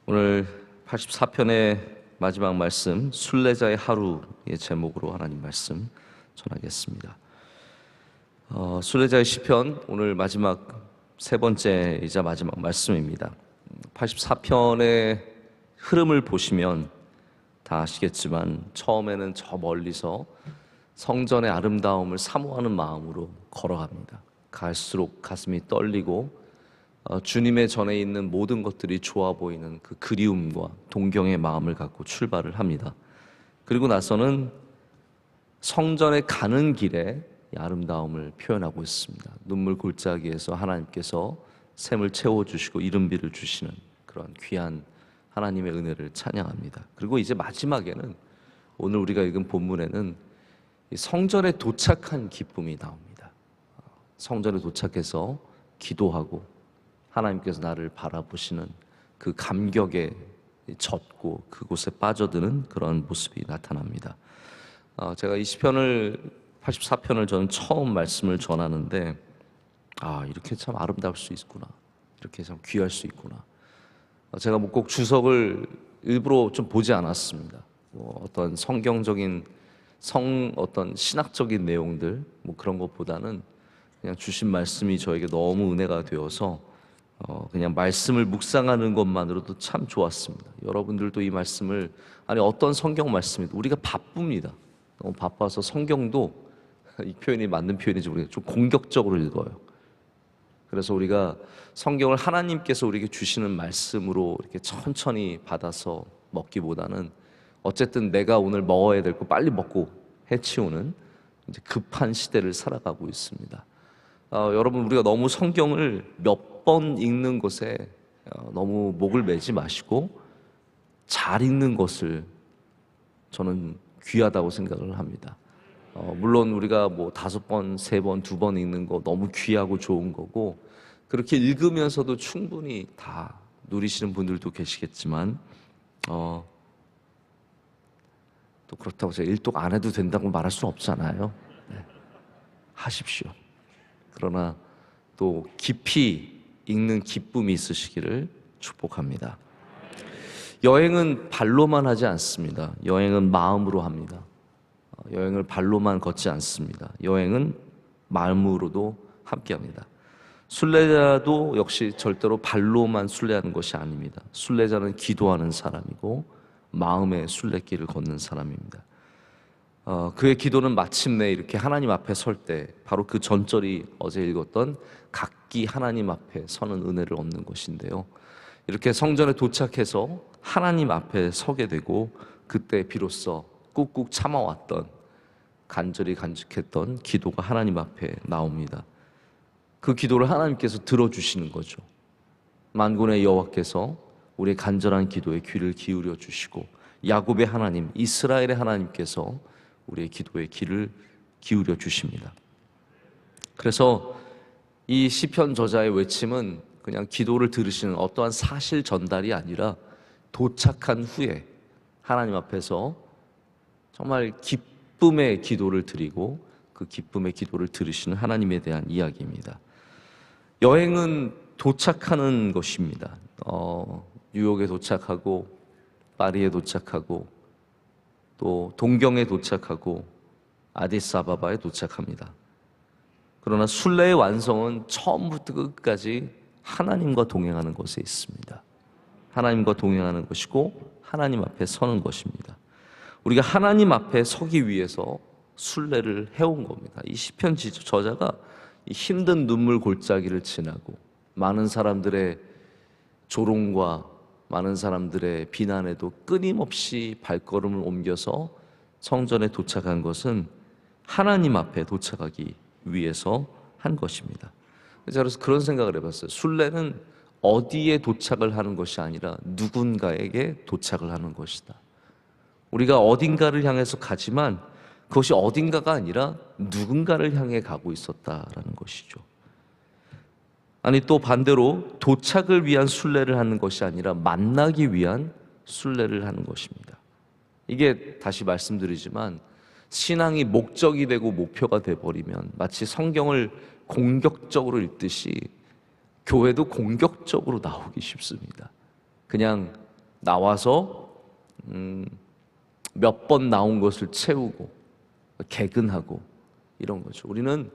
오늘 84편의 마지막 말씀, 순례자의 하루의 제목으로 하나님 말씀 전하겠습니다. 순례자의 시편, 오늘 마지막 세 번째이자 마지막 말씀입니다. 84편의 흐름을 보시면 다 아시겠지만 처음에는 저 멀리서 성전의 아름다움을 사모하는 마음으로 걸어갑니다. 갈수록 가슴이 떨리고 주님의 전에 있는 모든 것들이 좋아 보이는 그 그리움과 동경의 마음을 갖고 출발을 합니다. 그리고 나서는 성전에 가는 길에 이 아름다움을 표현하고 있습니다. 눈물 골짜기에서 하나님께서 샘을 채워주시고 이른비를 주시는 그런 귀한 하나님의 은혜를 찬양합니다. 그리고 이제 마지막에는 오늘 우리가 읽은 본문에는 성전에 도착한 기쁨이 나옵니다. 성전에 도착해서 기도하고 하나님께서 나를 바라보시는 그 감격에 젖고 그곳에 빠져드는 그런 모습이 나타납니다. 제가 이 시편을 84편을 저는 처음 말씀을 전하는데 이렇게 참 아름다울 수 있구나, 이렇게 참 귀할 수 있구나. 제가 뭐 꼭 주석을 일부러 좀 보지 않았습니다. 어떤 성경적인 어떤 신학적인 내용들 그런 것보다는 그냥 주신 말씀이 저에게 너무 은혜가 되어서 그냥 말씀을 묵상하는 것만으로도 참 좋았습니다. 여러분들도 이 말씀을 어떤 성경 말씀이든 우리가 바쁩니다. 너무 바빠서 성경도 이 표현이 맞는 표현인지 모르겠어요. 좀 공격적으로 읽어요. 그래서 우리가 성경을 하나님께서 우리에게 주시는 말씀으로 이렇게 천천히 받아서 먹기보다는 어쨌든 내가 오늘 먹어야 될 거 빨리 먹고 해치우는 이제 급한 시대를 살아가고 있습니다. 여러분, 우리가 너무 성경을 몇 번 읽는 것에 너무 목을 매지 마시고 잘 읽는 것을 저는 귀하다고 생각을 합니다. 물론 우리가 뭐 5번, 3번, 2번 읽는 거 너무 귀하고 좋은 거고, 그렇게 읽으면서도 충분히 다 누리시는 분들도 계시겠지만 또 그렇다고 제가 일독 안 해도 된다고 말할 수는 없잖아요. 네. 하십시오. 그러나 또 깊이 읽는 기쁨이 있으시기를 축복합니다. 여행은 발로만 하지 않습니다. 여행은 마음으로 합니다. 여행을 발로만 걷지 않습니다. 여행은 마음으로도 함께합니다. 순례자도 역시 절대로 발로만 순례하는 것이 아닙니다. 순례자는 기도하는 사람이고 마음의 순례길을 걷는 사람입니다. 그의 기도는 마침내 이렇게 하나님 앞에 설 때 바로 그 전절이 어제 읽었던 각기 하나님 앞에 서는 은혜를 얻는 것인데요, 이렇게 성전에 도착해서 하나님 앞에 서게 되고 그때 비로소 꾹꾹 참아왔던 간절히 간직했던 기도가 하나님 앞에 나옵니다. 그 기도를 하나님께서 들어주시는 거죠. 만군의 여호와께서 우리의 간절한 기도에 귀를 기울여 주시고 야곱의 하나님, 이스라엘의 하나님께서 우리의 기도에 귀를 기울여 주십니다. 그래서 이 시편 저자의 외침은 그냥 기도를 들으시는 어떠한 사실 전달이 아니라 도착한 후에 하나님 앞에서 정말 기쁨의 기도를 드리고 그 기쁨의 기도를 들으시는 하나님에 대한 이야기입니다. 여행은 도착하는 것입니다. 뉴욕에 도착하고 파리에 도착하고 또 동경에 도착하고 아디스아바바에 도착합니다. 그러나 순례의 완성은 처음부터 끝까지 하나님과 동행하는 것에 있습니다. 하나님과 동행하는 것이고 하나님 앞에 서는 것입니다. 우리가 하나님 앞에 서기 위해서 순례를 해온 겁니다. 이 시편 저자가 이 힘든 눈물 골짜기를 지나고 많은 사람들의 조롱과 많은 사람들의 비난에도 끊임없이 발걸음을 옮겨서 성전에 도착한 것은 하나님 앞에 도착하기 위해서 한 것입니다. 그래서 그런 생각을 해봤어요. 순례는 어디에 도착을 하는 것이 아니라 누군가에게 도착을 하는 것이다. 우리가 어딘가를 향해서 가지만 그것이 어딘가가 아니라 누군가를 향해 가고 있었다라는 것이죠. 또 반대로 도착을 위한 순례를 하는 것이 아니라 만나기 위한 순례를 하는 것입니다. 이게 다시 말씀드리지만 신앙이 목적이 되고 목표가 돼버리면 마치 성경을 공격적으로 읽듯이 교회도 공격적으로 나오기 쉽습니다. 그냥 나와서 몇 번 나온 것을 채우고 개근하고 이런 거죠. 우리는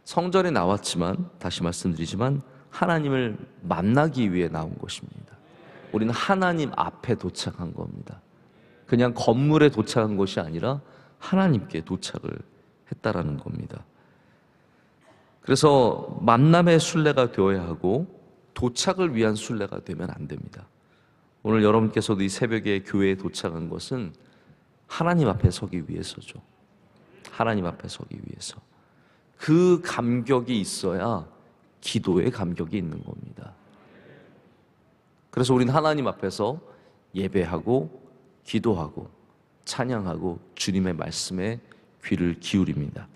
성전에 나왔지만, 다시 말씀드리지만, 하나님을 만나기 위해 나온 것입니다. 우리는 하나님 앞에 도착한 겁니다. 그냥 건물에 도착한 것이 아니라 하나님께 도착을 했다라는 겁니다. 그래서 만남의 순례가 되어야 하고 도착을 위한 순례가 되면 안 됩니다. 오늘 여러분께서도 이 새벽에 교회에 도착한 것은 하나님 앞에 서기 위해서죠. 하나님 앞에 서기 위해서. 그 감격이 있어야 기도의 감격이 있는 겁니다. 그래서 우리는 하나님 앞에서 예배하고 기도하고 찬양하고 주님의 말씀에 귀를 기울입니다.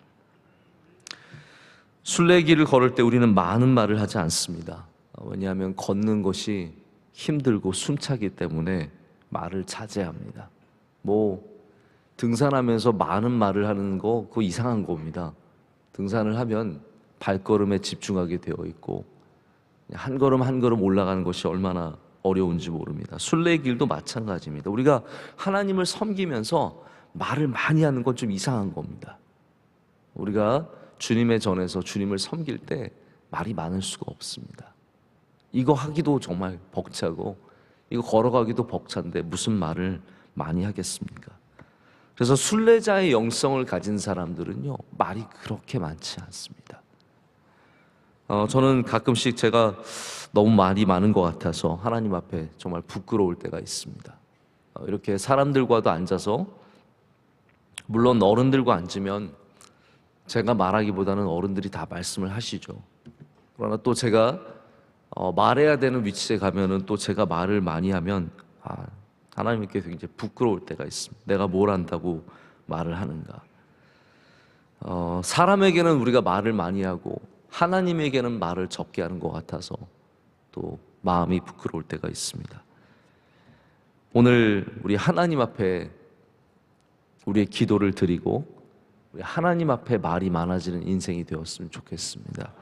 순례길을 걸을 때 우리는 많은 말을 하지 않습니다. 왜냐하면 걷는 것이 힘들고 숨차기 때문에 말을 자제합니다. 등산하면서 많은 말을 하는 거 그거 이상한 겁니다. 등산을 하면 발걸음에 집중하게 되어 있고 한 걸음 한 걸음 올라가는 것이 얼마나 어려운지 모릅니다. 순례길도 마찬가지입니다. 우리가 하나님을 섬기면서 말을 많이 하는 건 좀 이상한 겁니다. 우리가 주님의 전에서 주님을 섬길 때 말이 많을 수가 없습니다. 이거 하기도 정말 벅차고 이거 걸어가기도 벅찬데 무슨 말을 많이 하겠습니까? 그래서 순례자의 영성을 가진 사람들은요, 말이 그렇게 많지 않습니다. 저는 가끔씩 제가 너무 말이 많은 것 같아서 하나님 앞에 정말 부끄러울 때가 있습니다. 이렇게 사람들과도 앉아서, 물론 어른들과 앉으면 제가 말하기보다는 어른들이 다 말씀을 하시죠. 그러나 또 제가 말해야 되는 위치에 가면은 또 제가 말을 많이 하면 하나님께 굉장히 부끄러울 때가 있습니다. 내가 뭘 안다고 말을 하는가. 사람에게는 우리가 말을 많이 하고 하나님에게는 말을 적게 하는 것 같아서 또 마음이 부끄러울 때가 있습니다. 오늘 우리 하나님 앞에 우리의 기도를 드리고 우리 하나님 앞에 말이 많아지는 인생이 되었으면 좋겠습니다.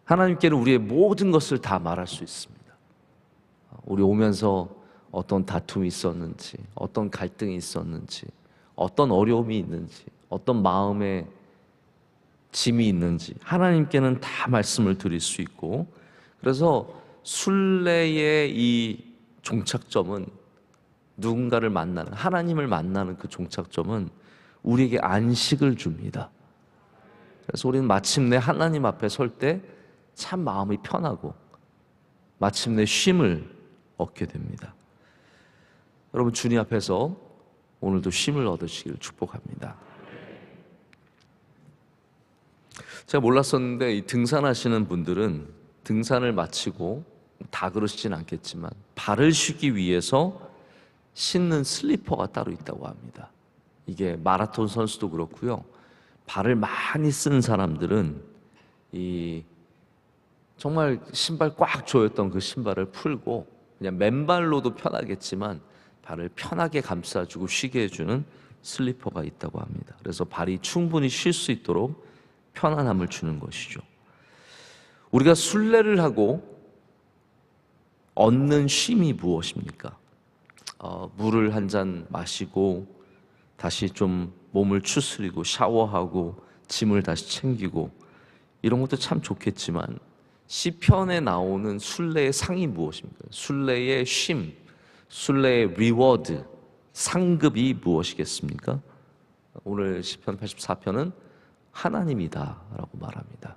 하나님께는 우리의 모든 것을 다 말할 수 있습니다. 우리 오면서 어떤 다툼이 있었는지, 어떤 갈등이 있었는지, 어떤 어려움이 있는지, 어떤 마음에 짐이 있는지 하나님께는 다 말씀을 드릴 수 있고, 그래서 순례의 이 종착점은 누군가를 만나는, 하나님을 만나는 그 종착점은 우리에게 안식을 줍니다. 그래서 우리는 마침내 하나님 앞에 설 때 참 마음이 편하고 마침내 쉼을 얻게 됩니다. 여러분, 주님 앞에서 오늘도 쉼을 얻으시기를 축복합니다. 제가 몰랐었는데 이 등산하시는 분들은 등산을 마치고, 다 그러시진 않겠지만, 발을 쉬기 위해서 신는 슬리퍼가 따로 있다고 합니다. 이게 마라톤 선수도 그렇고요, 발을 많이 쓰는 사람들은 정말 신발 꽉 조였던 그 신발을 풀고 그냥 맨발로도 편하겠지만 발을 편하게 감싸주고 쉬게 해주는 슬리퍼가 있다고 합니다. 그래서 발이 충분히 쉴 수 있도록 편안함을 주는 것이죠. 우리가 순례를 하고 얻는 쉼이 무엇입니까? 물을 한 잔 마시고 다시 좀 몸을 추스리고 샤워하고 짐을 다시 챙기고 이런 것도 참 좋겠지만, 시편에 나오는 순례의 상이 무엇입니까? 순례의 쉼, 순례의 리워드, 상급이 무엇이겠습니까? 오늘 시편 84편은 하나님이다라고 말합니다.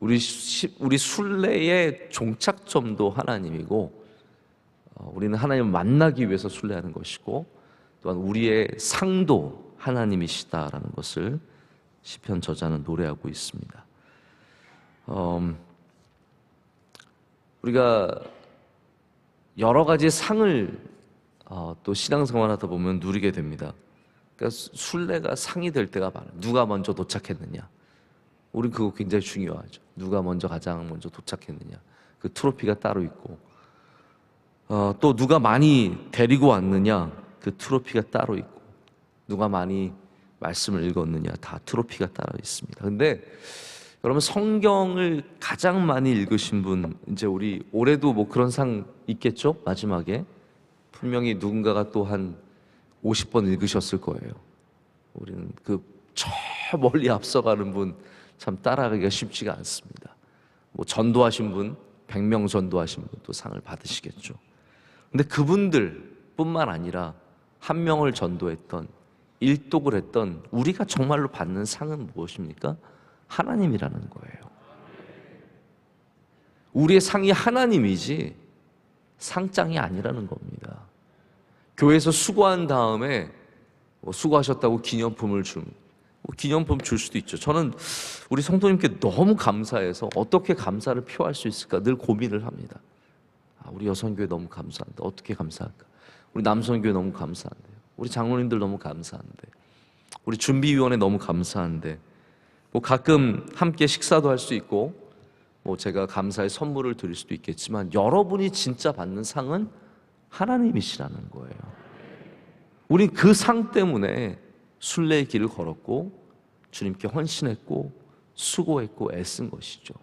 우리 순례의 종착점도 하나님이고, 우리는 하나님을 만나기 위해서 순례하는 것이고, 또한 우리의 상도 하나님이시다라는 것을 시편 저자는 노래하고 있습니다. 우리가 여러 가지 상을 또 신앙생활하다 보면 누리게 됩니다. 그러니까 순례가 상이 될 때가 많아요. 누가 먼저 도착했느냐, 우리 그거 굉장히 중요하죠. 누가 가장 먼저 도착했느냐, 그 트로피가 따로 있고, 또 누가 많이 데리고 왔느냐, 그 트로피가 따로 있고, 누가 많이 말씀을 읽었느냐, 다 트로피가 따로 있습니다. 근데 여러분, 성경을 가장 많이 읽으신 분, 이제 우리 올해도 뭐 그런 상 있겠죠? 마지막에 분명히 누군가가 또 한 50번 읽으셨을 거예요. 우리는 그 저 멀리 앞서가는 분 참 따라가기가 쉽지가 않습니다. 뭐 전도하신 분, 100명 전도하신 분 또 상을 받으시겠죠. 근데 그분들뿐만 아니라 한 명을 전도했던, 일독을 했던 우리가 정말로 받는 상은 무엇입니까? 하나님이라는 거예요. 우리의 상이 하나님이지 상장이 아니라는 겁니다. 교회에서 수고한 다음에 뭐 수고하셨다고 기념품을 기념품 줄 수도 있죠. 저는 우리 성도님께 너무 감사해서 어떻게 감사를 표할 수 있을까 늘 고민을 합니다. 우리 여성교회 너무 감사한데 어떻게 감사할까? 우리 남성교회 너무 감사한데, 우리 장로님들 너무 감사한데, 우리 준비위원회 너무 감사한데, 뭐 가끔 함께 식사도 할 수 있고, 뭐 제가 감사의 선물을 드릴 수도 있겠지만, 여러분이 진짜 받는 상은 하나님이시라는 거예요. 우린 그 상 때문에 순례의 길을 걸었고, 주님께 헌신했고, 수고했고, 애쓴 것이죠.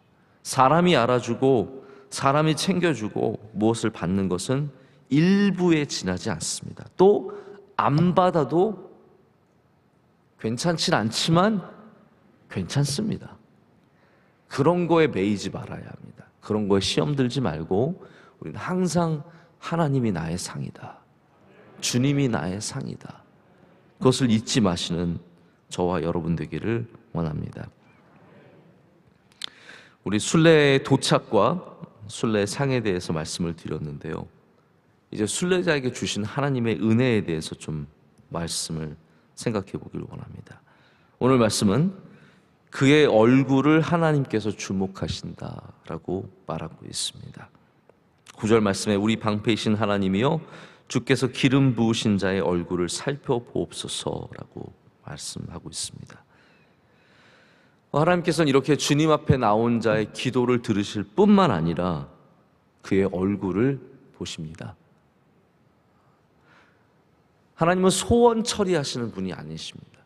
사람이 알아주고, 사람이 챙겨주고, 무엇을 받는 것은 일부에 지나지 않습니다. 또 안 받아도 괜찮진 않지만 괜찮습니다. 그런 거에 매이지 말아야 합니다. 그런 거에 시험 들지 말고, 우리는 항상 하나님이 나의 상이다, 주님이 나의 상이다, 그것을 잊지 마시는 저와 여러분 되기를 원합니다. 우리 순례의 도착과 순례의 상에 대해서 말씀을 드렸는데요, 이제 순례자에게 주신 하나님의 은혜에 대해서 좀 말씀을 생각해 보길 원합니다. 오늘 말씀은 그의 얼굴을 하나님께서 주목하신다라고 말하고 있습니다. 9절 말씀에 우리 방패이신 하나님이여 주께서 기름 부으신 자의 얼굴을 살펴보옵소서라고 말씀하고 있습니다. 하나님께서는 이렇게 주님 앞에 나온 자의 기도를 들으실 뿐만 아니라 그의 얼굴을 보십니다. 하나님은 소원 처리하시는 분이 아니십니다.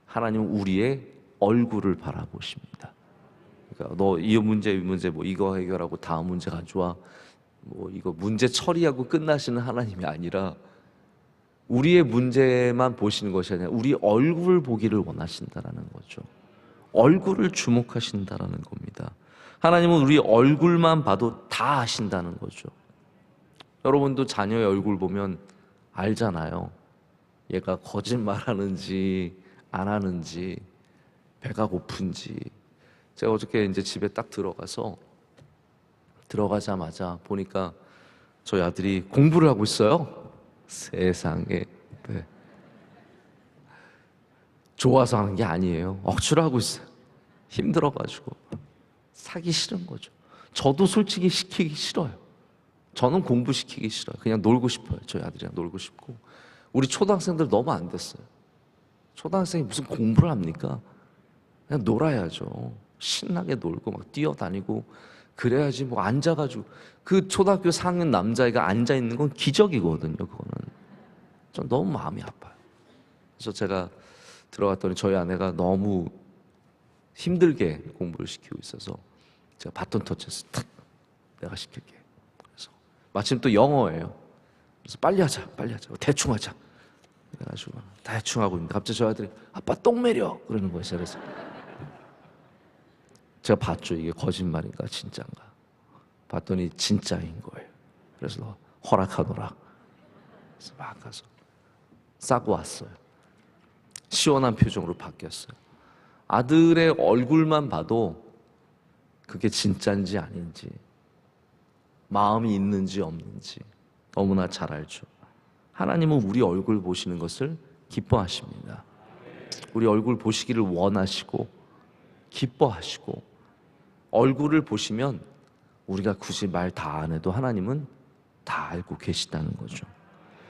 하나님은 우리의 얼굴을 바라보십니다. 그러니까 너 이 문제 뭐 이거 해결하고 다음 문제 가져와, 뭐 이거 문제 처리하고 끝나시는 하나님이 아니라 우리의 문제만 보시는 것이 아니라 우리 얼굴을 보기를 원하신다라는 거죠. 얼굴을 주목하신다라는 겁니다. 하나님은 우리 얼굴만 봐도 다 아신다는 거죠. 여러분도 자녀의 얼굴 보면 알잖아요. 얘가 거짓말하는지 안 하는지, 배가 고픈지. 제가 어저께 이제 집에 딱 들어가자마자 보니까 저희 아들이 공부를 하고 있어요. 세상에. 네. 좋아서 하는 게 아니에요. 억지로 하고 있어요. 힘들어가지고. 사기 싫은 거죠. 저도 솔직히 시키기 싫어요. 저는 공부시키기 싫어요. 그냥 놀고 싶어요. 저희 아들이랑 놀고 싶고. 우리 초등학생들 너무 안 됐어요. 초등학생이 무슨 공부를 합니까? 그냥 놀아야죠. 신나게 놀고 막 뛰어다니고 그래야지. 뭐 앉아가지고, 그 초등학교 4학년 남자애가 앉아있는 건 기적이거든요. 그거는 전 너무 마음이 아파요. 그래서 제가 들어갔더니 저희 아내가 너무 힘들게 공부를 시키고 있어서 제가 바톤 터치해서 탁, 내가 시킬게. 그래서 마침 또 영어예요. 그래서 빨리 하자 대충 하자 그래가지고 대충 하고 있는데 갑자기 저희 아들이 아빠 똥 매려 그러는 거예요. 그래서 제가 봤죠. 이게 거짓말인가 진짜인가 봤더니 진짜인 거예요. 그래서 허락하노라. 그래서 막 가서 싸고 왔어요. 시원한 표정으로 바뀌었어요. 아들의 얼굴만 봐도 그게 진짜인지 아닌지, 마음이 있는지 없는지 너무나 잘 알죠. 하나님은 우리 얼굴 보시는 것을 기뻐하십니다. 우리 얼굴 보시기를 원하시고 기뻐하시고, 얼굴을 보시면 우리가 굳이 말 다 안 해도 하나님은 다 알고 계시다는 거죠.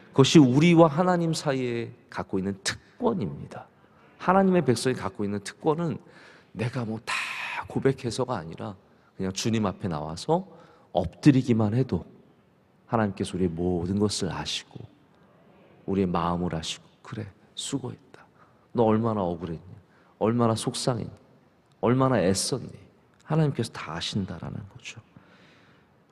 그것이 우리와 하나님 사이에 갖고 있는 특권입니다. 하나님의 백성이 갖고 있는 특권은 내가 뭐 다 고백해서가 아니라 그냥 주님 앞에 나와서 엎드리기만 해도 하나님께서 우리의 모든 것을 아시고 우리의 마음을 아시고, 그래 수고했다, 너 얼마나 억울했냐, 얼마나 속상했냐, 얼마나 애썼니, 하나님께서 다 아신다라는 거죠.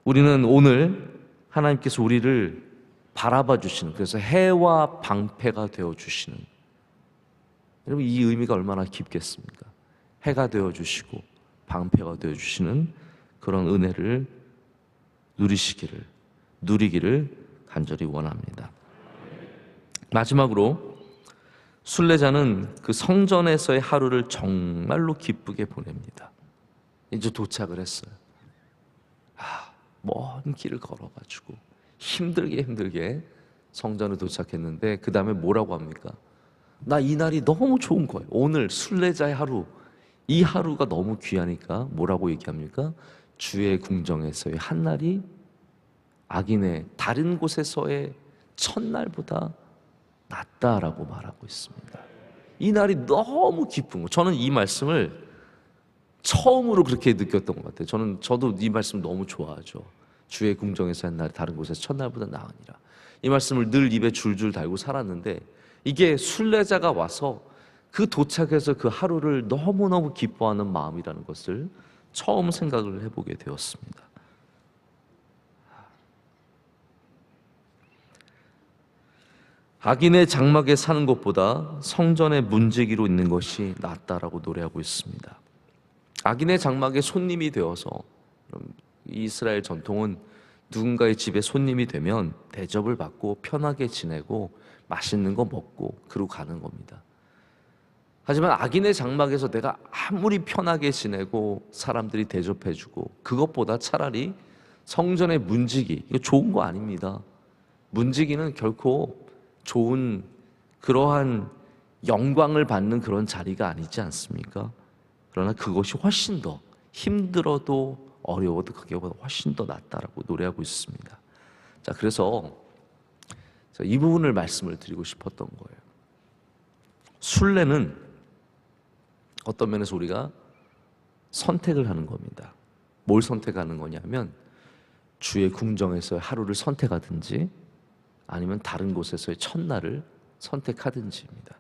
우리는 오늘 하나님께서 우리를 바라봐 주시는, 그래서 해와 방패가 되어 주시는, 여러분 이 의미가 얼마나 깊겠습니까? 해가 되어 주시고 방패가 되어 주시는 그런 은혜를 누리기를 간절히 원합니다. 마지막으로 순례자는 그 성전에서의 하루를 정말로 기쁘게 보냅니다. 이제 도착을 했어요. 먼 길을 걸어가지고 힘들게 성전에 도착했는데 그 다음에 뭐라고 합니까? 나 이 날이 너무 좋은 거예요. 오늘 순례자의 하루, 이 하루가 너무 귀하니까 뭐라고 얘기합니까? 주의 궁정에서의 한 날이 악인의 다른 곳에서의 첫날보다 낫다라고 말하고 있습니다. 이 날이 너무 기쁜 거. 저는 이 말씀을 처음으로 그렇게 느꼈던 것 같아요. 저도 이 말씀 너무 좋아하죠. 주의 궁정에서 한 날이 다른 곳에서 첫날보다 나으니라. 이 말씀을 늘 입에 줄줄 달고 살았는데, 이게 순례자가 와서 그 도착해서 그 하루를 너무너무 기뻐하는 마음이라는 것을 처음 생각을 해보게 되었습니다. 악인의 장막에 사는 것보다 성전의 문지기로 있는 것이 낫다라고 노래하고 있습니다. 악인의 장막에 손님이 되어서, 이스라엘 전통은 누군가의 집에 손님이 되면 대접을 받고 편하게 지내고 맛있는 거 먹고 그러고 가는 겁니다. 하지만 악인의 장막에서 내가 아무리 편하게 지내고 사람들이 대접해주고, 그것보다 차라리 성전의 문지기, 이거 좋은 거 아닙니다. 문지기는 결코 좋은 그러한 영광을 받는 그런 자리가 아니지 않습니까? 그러나 그것이 훨씬 더 힘들어도 어려워도 그게보다 훨씬 더 낫다라고 노래하고 있습니다. 자, 그래서 이 부분을 말씀을 드리고 싶었던 거예요. 순례는 어떤 면에서 우리가 선택을 하는 겁니다. 뭘 선택하는 거냐면 주의 궁정에서의 하루를 선택하든지 아니면 다른 곳에서의 첫날을 선택하든지입니다.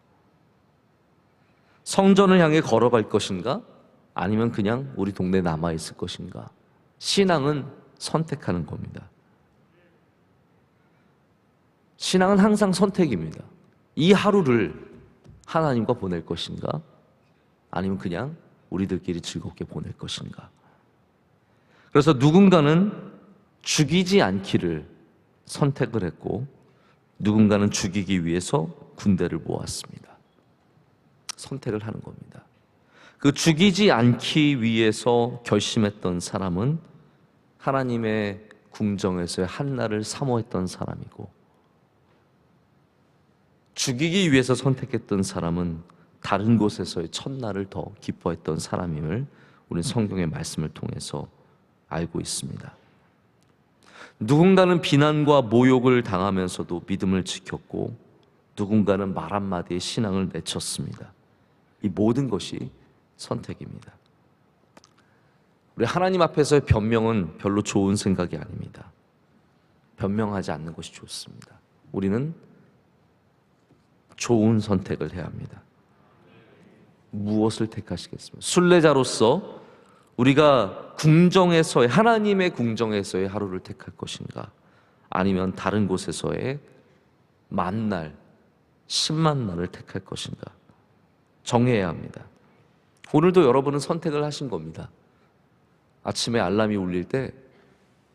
성전을 향해 걸어갈 것인가? 아니면 그냥 우리 동네에 남아있을 것인가? 신앙은 선택하는 겁니다. 신앙은 항상 선택입니다. 이 하루를 하나님과 보낼 것인가? 아니면 그냥 우리들끼리 즐겁게 보낼 것인가? 그래서 누군가는 죽이지 않기를 선택을 했고, 누군가는 죽이기 위해서 군대를 모았습니다. 선택을 하는 겁니다. 그 죽이지 않기 위해서 결심했던 사람은 하나님의 궁정에서의 한날을 사모했던 사람이고, 죽이기 위해서 선택했던 사람은 다른 곳에서의 첫날을 더 기뻐했던 사람임을 우리는 성경의 말씀을 통해서 알고 있습니다. 누군가는 비난과 모욕을 당하면서도 믿음을 지켰고, 누군가는 말 한마디에 신앙을 내쳤습니다. 이 모든 것이 선택입니다. 우리 하나님 앞에서의 변명은 별로 좋은 생각이 아닙니다. 변명하지 않는 것이 좋습니다. 우리는 좋은 선택을 해야 합니다. 무엇을 택하시겠습니까? 순례자로서 우리가 궁정에서의, 하나님의 궁정에서의 하루를 택할 것인가? 아니면 다른 곳에서의 만날, 10만 날을 택할 것인가? 정해야 합니다. 오늘도 여러분은 선택을 하신 겁니다. 아침에 알람이 울릴 때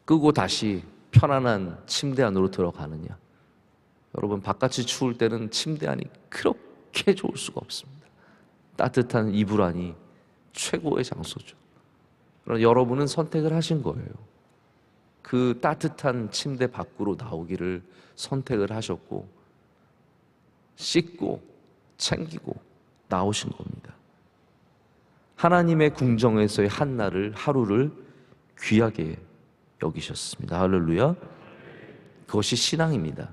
끄고 다시 편안한 침대 안으로 들어가느냐? 여러분, 바깥이 추울 때는 침대 안이 그렇게 좋을 수가 없습니다. 따뜻한 이불 안이 최고의 장소죠. 그러나 여러분은 선택을 하신 거예요. 그 따뜻한 침대 밖으로 나오기를 선택을 하셨고, 씻고 챙기고 나오신 겁니다. 하나님의 궁정에서의 한날을, 하루를 귀하게 여기셨습니다. 할렐루야. 그것이 신앙입니다.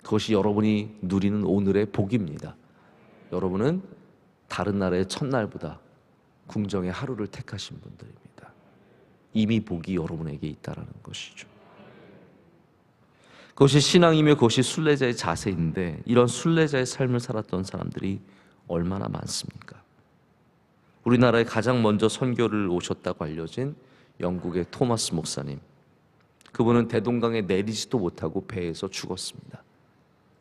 그것이 여러분이 누리는 오늘의 복입니다. 여러분은 다른 나라의 첫날보다 궁정의 하루를 택하신 분들입니다. 이미 복이 여러분에게 있다는 것이죠. 그것이 신앙이며 그것이 순례자의 자세인데, 이런 순례자의 삶을 살았던 사람들이 얼마나 많습니까? 우리나라에 가장 먼저 선교를 오셨다고 알려진 영국의 토마스 목사님, 그분은 대동강에 내리지도 못하고 배에서 죽었습니다.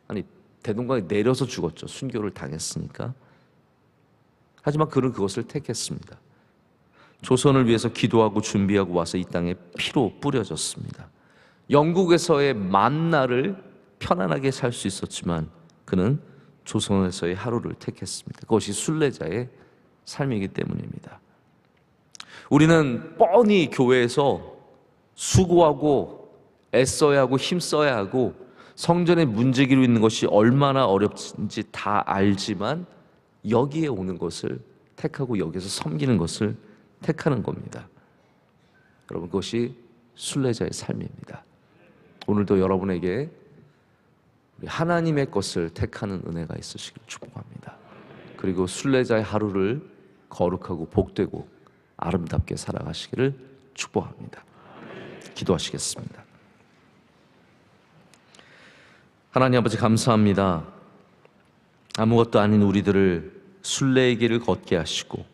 아니, 대동강에 내려서 죽었죠. 순교를 당했으니까. 하지만 그는 그것을 택했습니다. 조선을 위해서 기도하고 준비하고 와서 이 땅에 피로 뿌려졌습니다. 영국에서의 만나를 편안하게 살 수 있었지만 그는 조선에서의 하루를 택했습니다. 그것이 순례자의 삶이기 때문입니다. 우리는 뻔히 교회에서 수고하고 애써야 하고 힘써야 하고 성전에 문지기로 있는 것이 얼마나 어렵은지 다 알지만 여기에 오는 것을 택하고 여기서 섬기는 것을 택하는 겁니다. 여러분, 그것이 순례자의 삶입니다. 오늘도 여러분에게 하나님의 것을 택하는 은혜가 있으시길 축복합니다. 그리고 순례자의 하루를 거룩하고 복되고 아름답게 살아가시기를 축복합니다. 기도하시겠습니다. 하나님 아버지, 감사합니다. 아무것도 아닌 우리들을 순례의 길을 걷게 하시고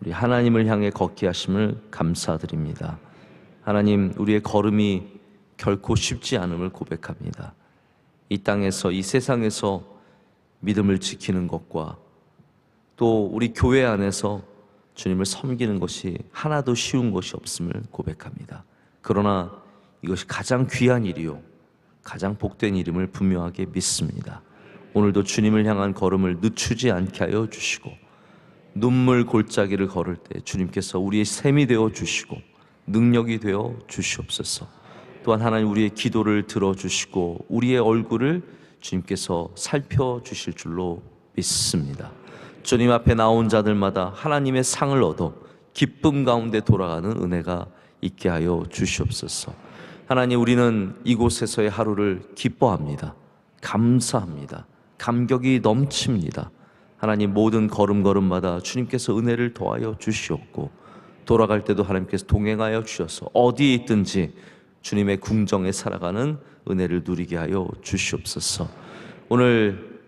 우리 하나님을 향해 걷게 하심을 감사드립니다. 하나님, 우리의 걸음이 결코 쉽지 않음을 고백합니다. 이 땅에서, 이 세상에서 믿음을 지키는 것과 또 우리 교회 안에서 주님을 섬기는 것이 하나도 쉬운 것이 없음을 고백합니다. 그러나 이것이 가장 귀한 일이요 가장 복된 일임을 분명하게 믿습니다. 오늘도 주님을 향한 걸음을 늦추지 않게 하여 주시고 눈물 골짜기를 걸을 때 주님께서 우리의 샘이 되어 주시고 능력이 되어 주시옵소서. 또한 하나님, 우리의 기도를 들어주시고 우리의 얼굴을 주님께서 살펴주실 줄로 믿습니다. 주님 앞에 나온 자들마다 하나님의 상을 얻어 기쁨 가운데 돌아가는 은혜가 있게 하여 주시옵소서. 하나님, 우리는 이곳에서의 하루를 기뻐합니다. 감사합니다. 감격이 넘칩니다. 하나님, 모든 걸음걸음마다 주님께서 은혜를 더하여 주시옵고 돌아갈 때도 하나님께서 동행하여 주셔서 어디에 있든지 주님의 궁정에 살아가는 은혜를 누리게 하여 주시옵소서. 오늘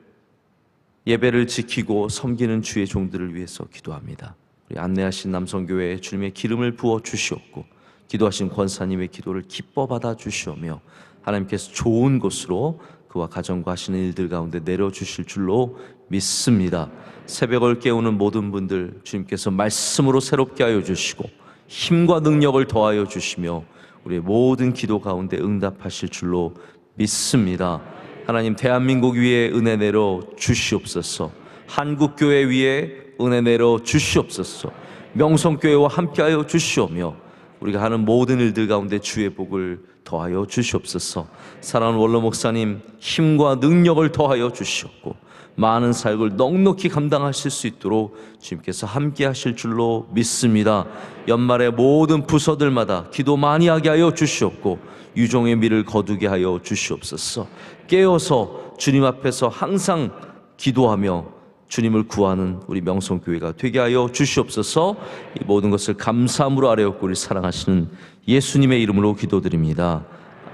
예배를 지키고 섬기는 주의 종들을 위해서 기도합니다. 우리 안내하신 남성교회에 주님의 기름을 부어 주시옵고 기도하신 권사님의 기도를 기뻐 받아 주시오며 하나님께서 좋은 곳으로 그와 가정과 하시는 일들 가운데 내려주실 줄로 믿습니다. 새벽을 깨우는 모든 분들 주님께서 말씀으로 새롭게 하여 주시고 힘과 능력을 더하여 주시며 우리의 모든 기도 가운데 응답하실 줄로 믿습니다. 하나님, 대한민국 위에 은혜 내려 주시옵소서. 한국교회 위에 은혜 내려 주시옵소서. 명성교회와 함께하여 주시오며 우리가 하는 모든 일들 가운데 주의 복을 더하여 주시옵소서. 사랑하는 원로 목사님, 힘과 능력을 더하여 주시옵고 많은 사역을 넉넉히 감당하실 수 있도록 주님께서 함께 하실 줄로 믿습니다. 연말에 모든 부서들마다 기도 많이 하게 하여 주시옵고 유종의 미를 거두게 하여 주시옵소서. 깨어서 주님 앞에서 항상 기도하며 주님을 구하는 우리 명성교회가 되게 하여 주시옵소서. 이 모든 것을 감사함으로 아뢰옵고 우리 사랑하시는 예수님의 이름으로 기도드립니다.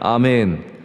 아멘.